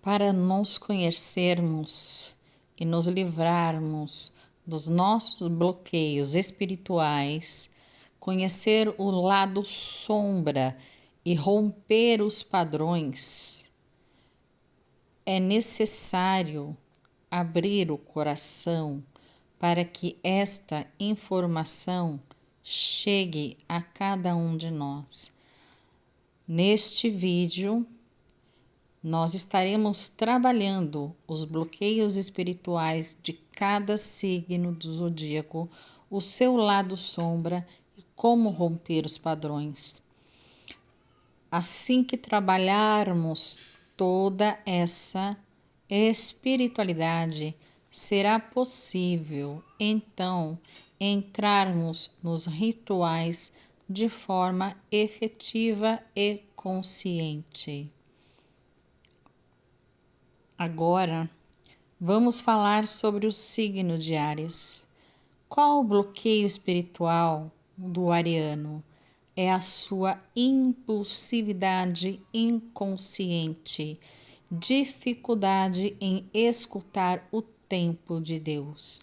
Para nos conhecermos e nos livrarmos dos nossos bloqueios espirituais, conhecer o lado sombra e romper os padrões, é necessário abrir o coração para que esta informação chegue a cada um de nós. Neste vídeo, nós estaremos trabalhando os bloqueios espirituais de cada signo do zodíaco, o seu lado sombra e como romper os padrões. Assim que trabalharmos toda essa espiritualidade, será possível, então, entrarmos nos rituais de forma efetiva e consciente. Agora, vamos falar sobre o signo de Áries. Qual o bloqueio espiritual do ariano? É a sua impulsividade inconsciente, dificuldade em escutar o tempo de Deus.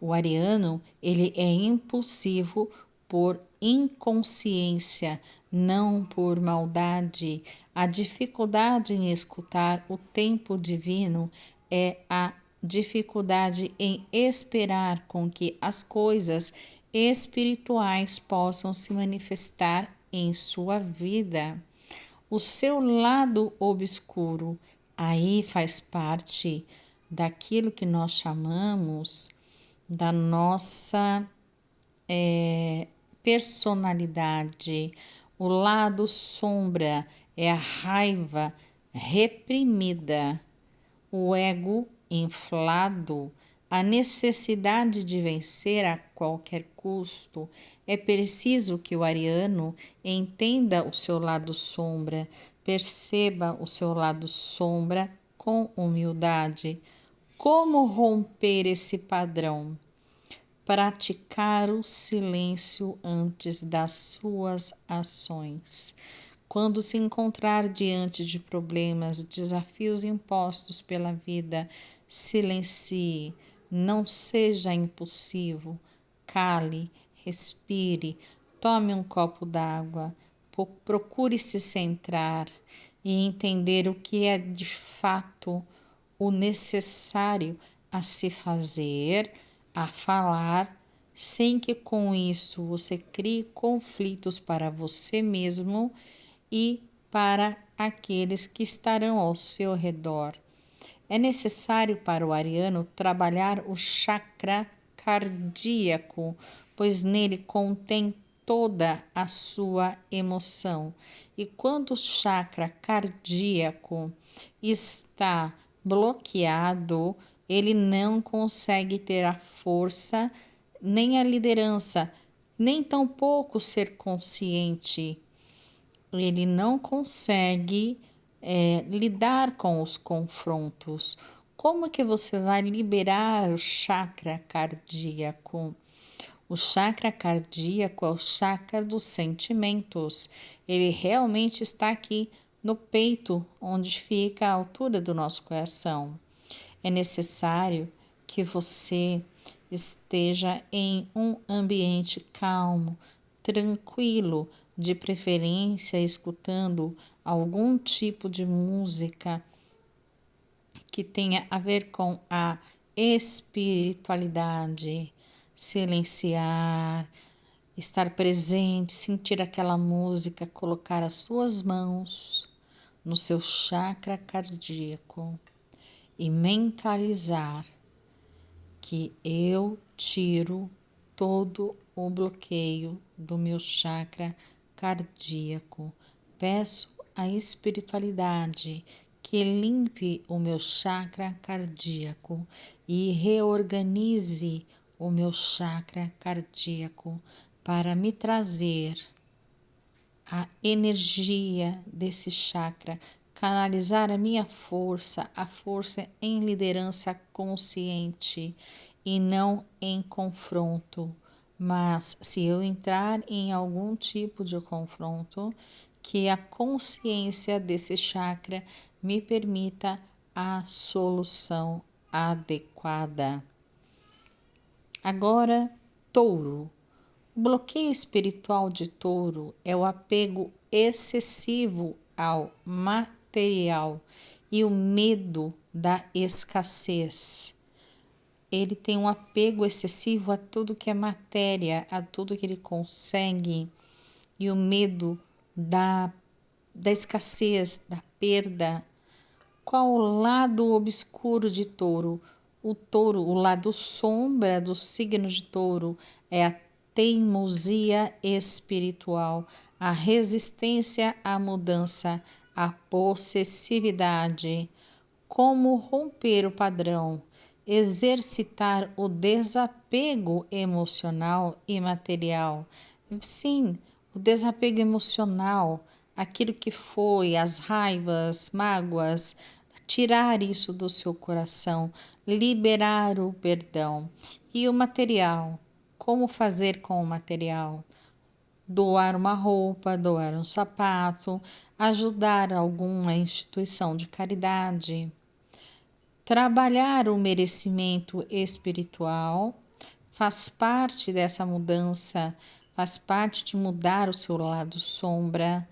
O ariano, ele é impulsivo por inconsciência, não por maldade. A dificuldade em escutar o tempo divino é a dificuldade em esperar com que as coisas espirituais possam se manifestar em sua vida. O seu lado obscuro aí faz parte daquilo que nós chamamos da nossa personalidade. O lado sombra é a raiva reprimida, o ego inflado, a necessidade de vencer a qualquer custo. É preciso que o ariano entenda o seu lado sombra, perceba o seu lado sombra com humildade. Como romper esse padrão? Praticar o silêncio antes das suas ações. Quando se encontrar diante de problemas, desafios impostos pela vida, silencie, não seja impulsivo, cale, respire, tome um copo d'água, procure se centrar e entender o que é de fato o necessário a se fazer, a falar, sem que com isso você crie conflitos para você mesmo e para aqueles que estarão ao seu redor. É necessário para o ariano trabalhar o chakra cardíaco, pois nele contém toda a sua emoção. E quando o chakra cardíaco está bloqueado, ele não consegue ter a força, nem a liderança, nem tampouco ser consciente. Ele não consegue lidar com os confrontos. Como que você vai liberar o chakra cardíaco? O chakra cardíaco é o chakra dos sentimentos. Ele realmente está aqui no peito, onde fica a altura do nosso coração. É necessário que você esteja em um ambiente calmo, tranquilo, de preferência escutando algum tipo de música que tenha a ver com a espiritualidade, silenciar, estar presente, sentir aquela música, colocar as suas mãos no seu chakra cardíaco e mentalizar que eu tiro todo o bloqueio do meu chakra cardíaco. Peço à espiritualidade que limpe o meu chakra cardíaco e reorganize o meu chakra cardíaco para me trazer a energia desse chakra, canalizar a minha força, a força em liderança consciente e não em confronto. Mas se eu entrar em algum tipo de confronto, que a consciência desse chakra me permita a solução adequada. Agora, Touro. O bloqueio espiritual de Touro é o apego excessivo ao material e o medo da escassez. Ele tem um apego excessivo a tudo que é matéria, a tudo que ele consegue, e o medo da escassez, da perda. Qual o lado obscuro de Touro? O lado sombra do signo de Touro é a teimosia espiritual, a resistência à mudança, a possessividade. Como romper o padrão? Exercitar o desapego emocional e material. Sim, o desapego emocional, aquilo que foi, as raivas, mágoas, tirar isso do seu coração, liberar o perdão. E o material? Como fazer com o material? Doar uma roupa, doar um sapato, ajudar alguma instituição de caridade. Trabalhar o merecimento espiritual faz parte dessa mudança, faz parte de mudar o seu lado sombra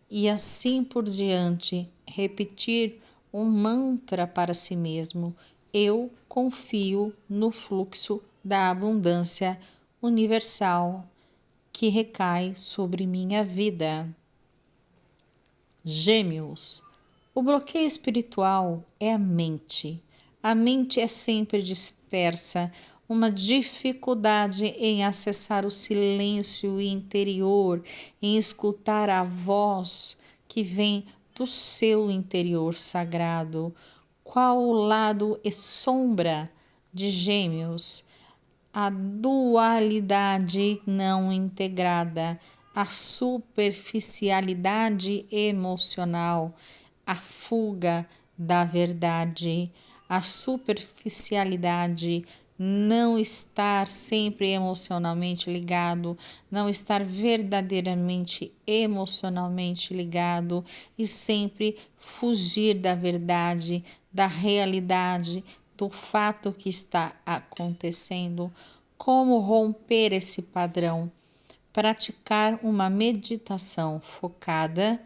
e assim por diante, repetir um mantra para si mesmo: eu confio no fluxo da abundância universal que recai sobre minha vida. Gêmeos. O bloqueio espiritual é a mente. A mente é sempre dispersa, uma dificuldade em acessar o silêncio interior, em escutar a voz que vem do seu interior sagrado. Qual o lado e sombra de Gêmeos? A dualidade não integrada, a superficialidade emocional, a fuga da verdade, a superficialidade, não estar sempre emocionalmente ligado, não estar verdadeiramente emocionalmente ligado e sempre fugir da verdade, da realidade, do fato que está acontecendo. Como romper esse padrão? Praticar uma meditação focada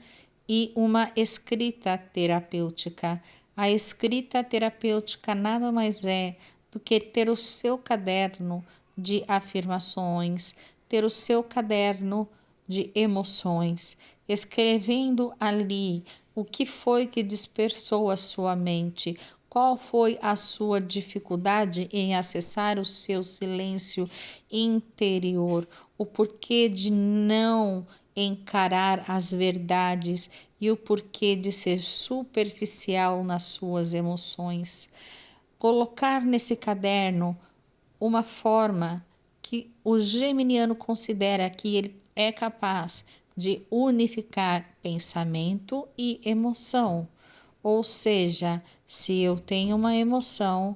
e uma escrita terapêutica. A escrita terapêutica nada mais é do que ter o seu caderno de afirmações, ter o seu caderno de emoções, escrevendo ali o que foi que dispersou a sua mente, qual foi a sua dificuldade em acessar o seu silêncio interior, o porquê de não encarar as verdades e o porquê de ser superficial nas suas emoções. Colocar nesse caderno uma forma que o geminiano considera que ele é capaz de unificar pensamento e emoção. Ou seja, se eu tenho uma emoção,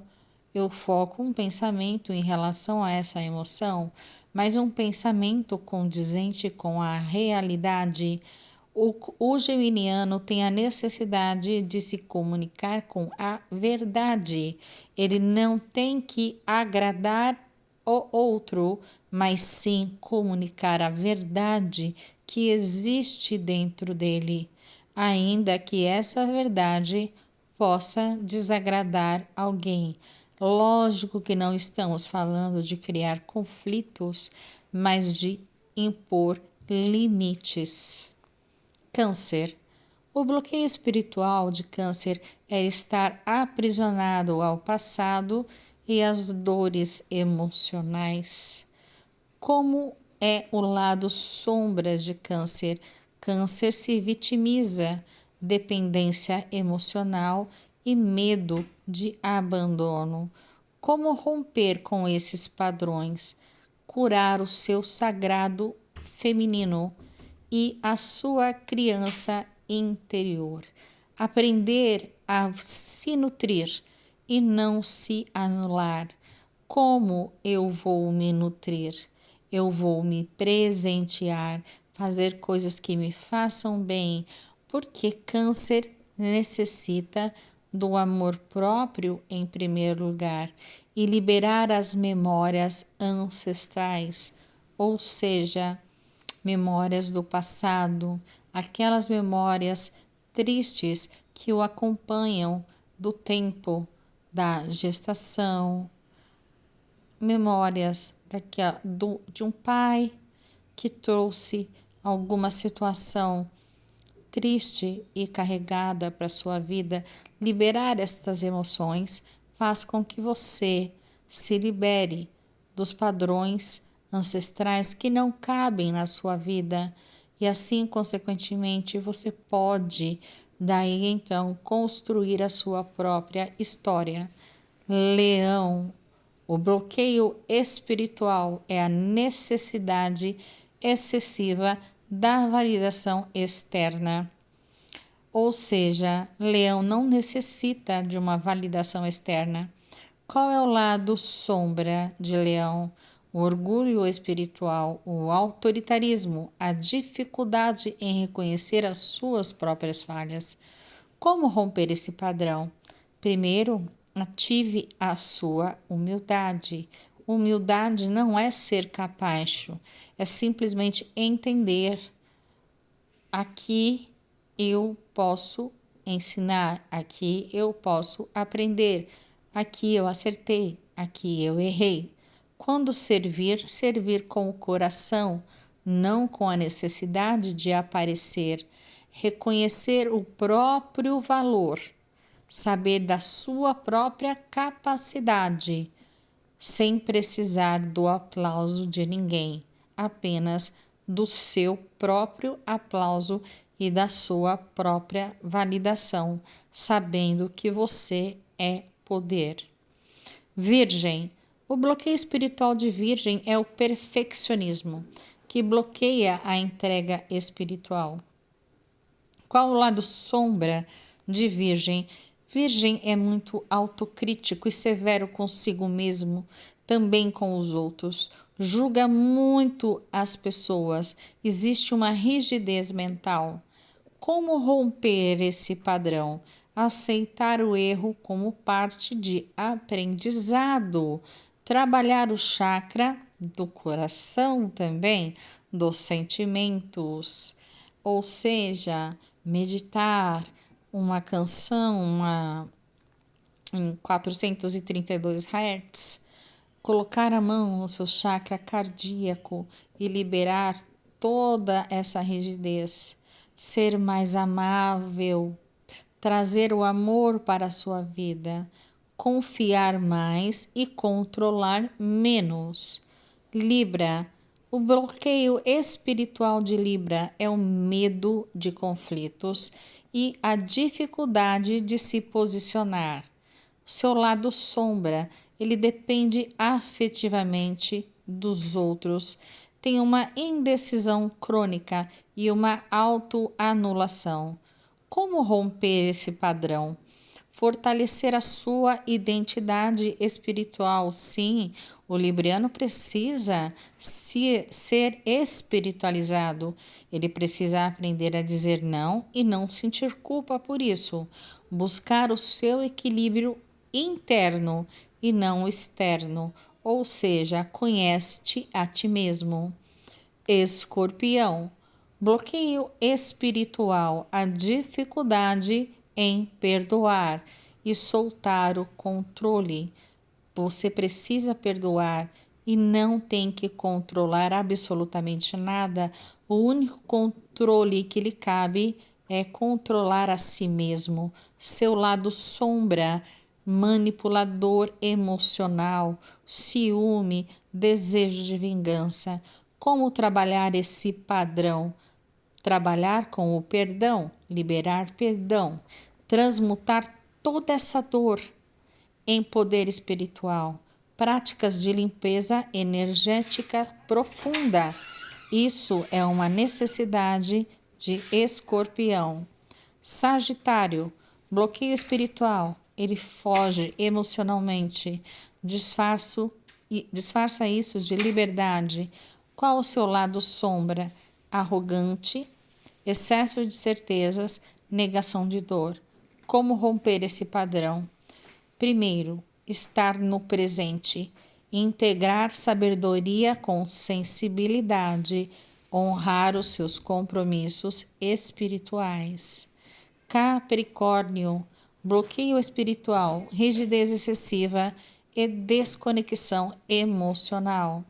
eu foco um pensamento em relação a essa emoção, mas um pensamento condizente com a realidade. O geminiano tem a necessidade de se comunicar com a verdade. Ele não tem que agradar o outro, mas sim comunicar a verdade que existe dentro dele, ainda que essa verdade possa desagradar alguém. Lógico que não estamos falando de criar conflitos, mas de impor limites. Câncer. O bloqueio espiritual de Câncer é estar aprisionado ao passado e às dores emocionais. Como é o lado sombra de Câncer? Câncer se vitimiza, dependência emocional e medo de abandono. Como romper com esses padrões? Curar o seu sagrado feminino e a sua criança interior. Aprender a se nutrir e não se anular. Como eu vou me nutrir? Eu vou me presentear, fazer coisas que me façam bem, porque Câncer necessita do amor próprio em primeiro lugar e liberar as memórias ancestrais, ou seja, memórias do passado, aquelas memórias tristes que o acompanham do tempo da gestação, memórias de um pai que trouxe alguma situação triste e carregada para a sua vida. Liberar estas emoções faz com que você se libere dos padrões ancestrais que não cabem na sua vida e assim, consequentemente, você pode daí então construir a sua própria história. Leão, o bloqueio espiritual é a necessidade excessiva da validação externa. Ou seja, Leão não necessita de uma validação externa. Qual é o lado sombra de Leão? O orgulho espiritual, o autoritarismo, a dificuldade em reconhecer as suas próprias falhas. Como romper esse padrão? Primeiro, ative a sua humildade. Humildade não é ser capacho, é simplesmente entender: aqui eu posso ensinar, aqui eu posso aprender, aqui eu acertei, aqui eu errei. Quando servir, servir com o coração, não com a necessidade de aparecer. Reconhecer o próprio valor, saber da sua própria capacidade, sem precisar do aplauso de ninguém, apenas do seu próprio aplauso e da sua própria validação, sabendo que você é poder. Virgem. O bloqueio espiritual de Virgem é o perfeccionismo, que bloqueia a entrega espiritual. Qual o lado sombra de Virgem? Virgem é muito autocrítico e severo consigo mesmo, também com os outros. Julga muito as pessoas. Existe uma rigidez mental. Como romper esse padrão? Aceitar o erro como parte de aprendizado. Trabalhar o chakra do coração também, dos sentimentos. Ou seja, meditar uma canção em 432 Hz, colocar a mão no seu chakra cardíaco e liberar toda essa rigidez, ser mais amável, trazer o amor para a sua vida, confiar mais e controlar menos. Libra. O bloqueio espiritual de Libra é o medo de conflitos e a dificuldade de se posicionar. O seu lado sombra, ele depende afetivamente dos outros, tem uma indecisão crônica e uma autoanulação. Como romper esse padrão? Fortalecer a sua identidade espiritual. Sim, o libriano precisa ser espiritualizado. Ele precisa aprender a dizer não e não sentir culpa por isso. Buscar o seu equilíbrio interno e não externo. Ou seja, conhece-te a ti mesmo. Escorpião. Bloqueio espiritual, a dificuldade em perdoar e soltar o controle. Você precisa perdoar e não tem que controlar absolutamente nada. O único controle que lhe cabe é controlar a si mesmo, seu lado sombra, manipulador emocional, ciúme, desejo de vingança. Como trabalhar esse padrão? Trabalhar com o perdão, liberar perdão, transmutar toda essa dor em poder espiritual, práticas de limpeza energética profunda. Isso é uma necessidade de Escorpião. Sagitário, bloqueio espiritual, ele foge emocionalmente, disfarça isso de liberdade. Qual o seu lado sombra? Arrogante, excesso de certezas, negação de dor. Como romper esse padrão? Primeiro, estar no presente, integrar sabedoria com sensibilidade, honrar os seus compromissos espirituais. Capricórnio, bloqueio espiritual, rigidez excessiva e desconexão emocional.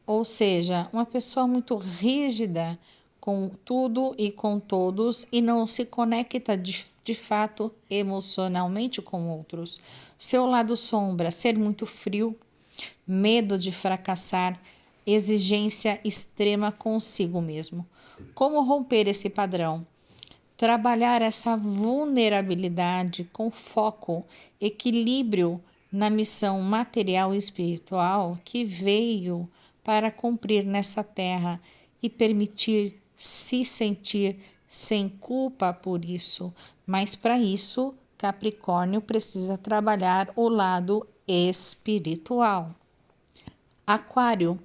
Ou seja, uma pessoa muito rígida com tudo e com todos e não se conecta de fato emocionalmente com outros. Seu lado sombra, ser muito frio, medo de fracassar, exigência extrema consigo mesmo. Como romper esse padrão? Trabalhar essa vulnerabilidade com foco, equilíbrio na missão material e espiritual que veio para cumprir nessa terra e permitir se sentir sem culpa por isso. Mas para isso, Capricórnio precisa trabalhar o lado espiritual. Aquário,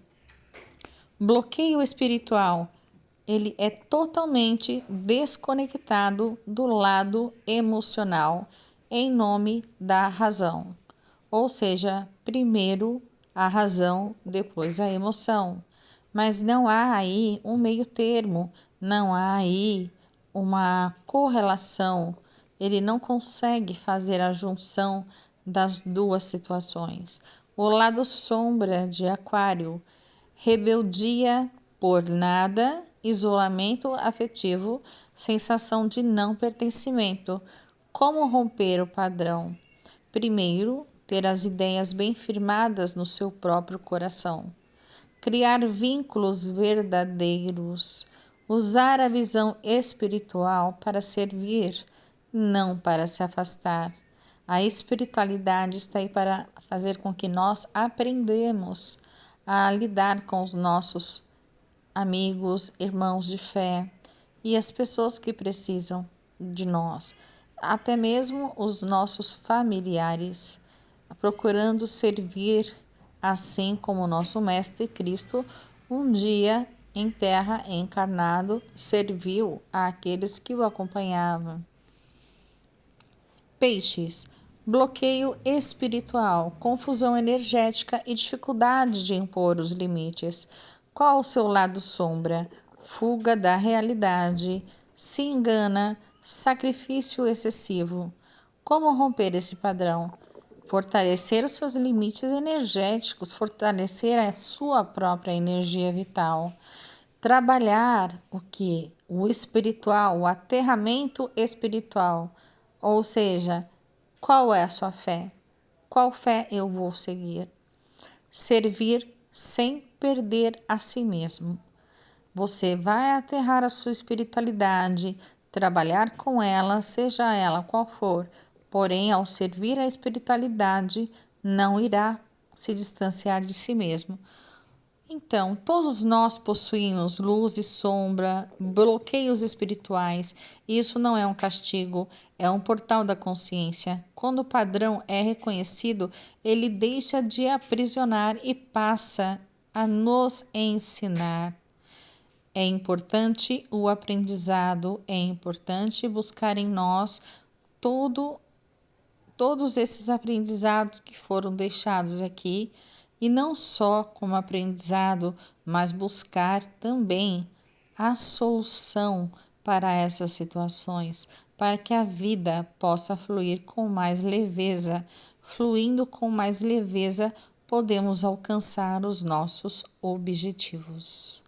bloqueio espiritual. Ele é totalmente desconectado do lado emocional em nome da razão. Ou seja, primeiro a razão, depois a emoção. Mas não há aí um meio termo, não há aí uma correlação. Ele não consegue fazer a junção das duas situações. O lado sombra de Aquário, rebeldia por nada, isolamento afetivo, sensação de não pertencimento. Como romper o padrão? Primeiro, ter as ideias bem firmadas no seu próprio coração. Criar vínculos verdadeiros. Usar a visão espiritual para servir, não para se afastar. A espiritualidade está aí para fazer com que nós aprendamos a lidar com os nossos amigos, irmãos de fé e as pessoas que precisam de nós, até mesmo os nossos familiares, procurando servir assim como o nosso Mestre Cristo um dia em terra encarnado serviu àqueles que o acompanhavam. Peixes, bloqueio espiritual, confusão energética e dificuldade de impor os limites. Qual o seu lado sombra? Fuga da realidade, se engana, sacrifício excessivo. Como romper esse padrão? Fortalecer os seus limites energéticos, fortalecer a sua própria energia vital. Trabalhar o que? O espiritual, o aterramento espiritual. Ou seja, qual é a sua fé? Qual fé eu vou seguir? Servir sem perder a si mesmo. Você vai aterrar a sua espiritualidade, trabalhar com ela, seja ela qual for, porém, ao servir a espiritualidade, não irá se distanciar de si mesmo. Então, todos nós possuímos luz e sombra, bloqueios espirituais. Isso não é um castigo, é um portal da consciência. Quando o padrão é reconhecido, ele deixa de aprisionar e passa a nos ensinar. É importante o aprendizado, é importante buscar em nós todos esses aprendizados que foram deixados aqui, e não só como aprendizado, mas buscar também a solução para essas situações, para que a vida possa fluir com mais leveza. Fluindo com mais leveza, podemos alcançar os nossos objetivos.